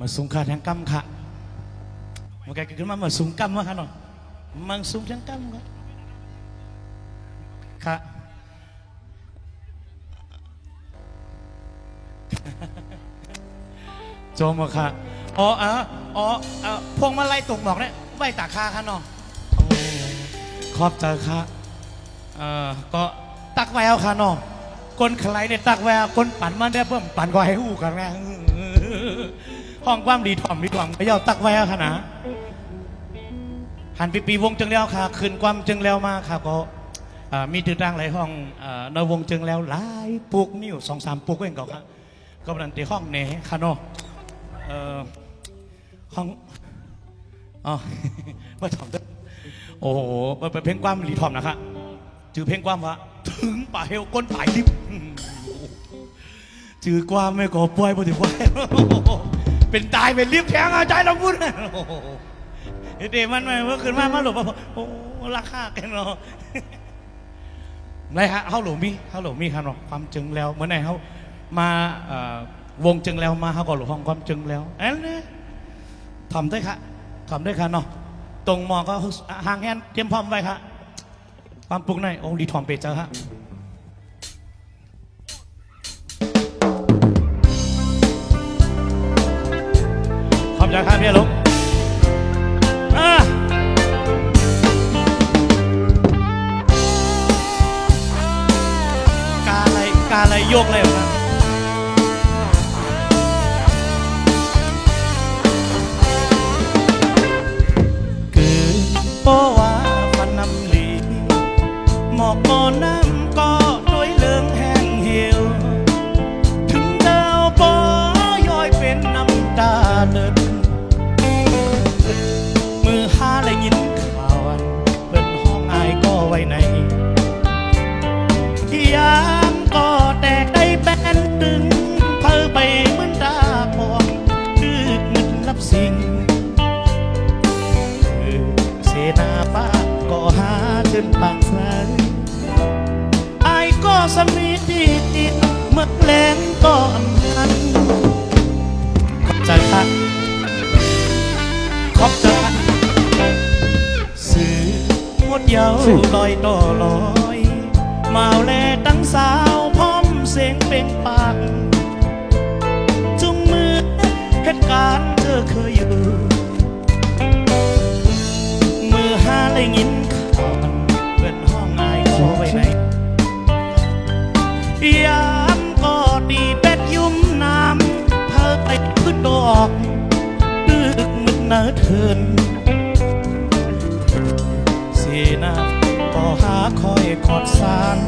มาสูงขาแทงกำค่ะมาแกขึ้นมาสูงกำมาค่ะหน่อยมังสูงแทงกำค่ะค่ะโจมค่ะอ๋อพวงมาลัยตกหมอกเนี่ยไหวตาคาค่ะเนาะขอบใจค่ะก็ตักแววค่ะเนาะคนใครเนี่ยตักแววคนปั่นมันได้เพิ่มปั่นก็ให้หูกันนะห้องความดีถ่อมก็ย่อตักแววค่ะนะหันปีวงจึงแล้วค่ะคืนความจึงแล้วมาค่ะก็มีตื่นตั้งหลายห้องในวงจึงแล้วหลายปุกมีอยู่2-3ปุกเองก็ค่ะก็นันตีห้องเน่ค่ะเนาะห้องอ๋อมาถ่อมด้วยโอ้โหเป็นเพลงความรีถ่อมนะคะจือเพลงความว่าถึงป่าเฮลก้นป่ายลิบจือความไม่ก่อป่วยบ่ถึงป่วยเป็นตายเป็นลิบแทงเอาใจเราพูดเดี๋ยวมันเมื่อคืนมาหลบโอ้ราคาแกเนาะไรฮะเขาหลงมีครับเนาะความจึงแล้วเมื่อไหร่เขามาวงจึงแล้วมาเขาก็หลงห้องความจึงแล้วเอ้ยทำได้ค่ะเนาะตรงมองก็ห่างแฮนเตรียมพร้อมไว้ค่ะความปลุกในองค์ดีทอมเปเจอฮะขอบใจครับพี่ลุงกาอะไรโยกเลยนะคือโปว่าฟันน้ำลีหมอกโมน้ำก็ด้วยเลื่องแห้งเหี่ยวถึงเจ้าปอย่อยเป็นน้ำตาเดินมือหาและยินข่าวอันเป็นห้องอายก็ไว้ในยามก็แตกได้แบนตึงเพิ่ไปเหมือนตาพองดื้อมึนรับสิ่งเสนาป้าก็หาจนปากใสไอ้ก็สมีดีติดเมื่อแรงก็อำพันขอบใจค่ะสื่อหมดเยาวลอยต่อลอยมาแลตั้งสาวพร้อมเสียงเป่งปากจุงมือเหตุการณ์เธอเคยอยู่มือหาเลยยินข่าวเป็นห้องอายก็ไว้ในยามก็ดีเป็ดยุ่มน้ำเธอไปขึ้นดอกดึกมึนเนื้อเทินเสียน้ำก็หาคอยกอดสาร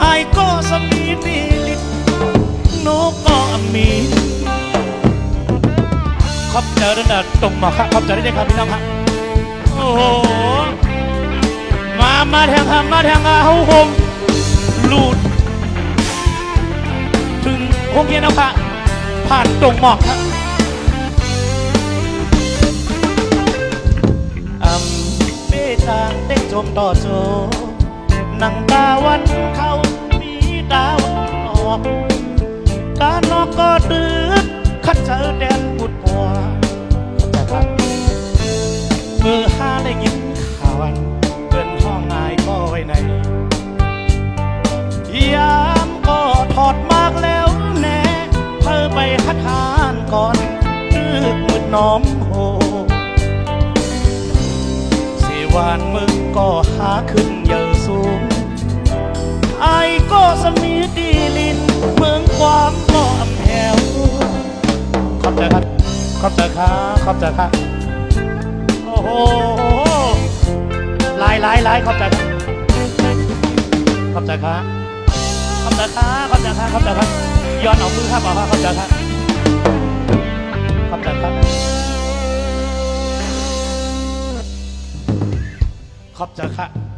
ไอ้ก็สมีดีลิดโนก็มีขอบใจระดับตรงมาครับขอบใจได้ครับพี่น้องครับโอ้โหมาแทงเอาผมลูดถึงห้องเย็นเอาค่ะผ่านตรงหมอกครับเป้จางเต้นจมต่อโจนังตาวันเขามีดาวออกการนอกก็ตื่นขัดเจอแดนปุดปัวจากมือหาได้ยินข่าววันเป็นห้องนายก็ไว้ในยามก็ถอดมากแล้วแน่เธอไปคัดหานก่อนดึกมืดน้อมโหวานมึงก็หาขึ้นเยอะสูงไอ้ก็สมีดีลินเมืองความก็อำแหวขอบใจครับขอบใจครับโอ้โหลายขอบใจครับขอบใจครับย้อนเอามือครับขอบใจครับขอบใจครับขอบใจค่ะ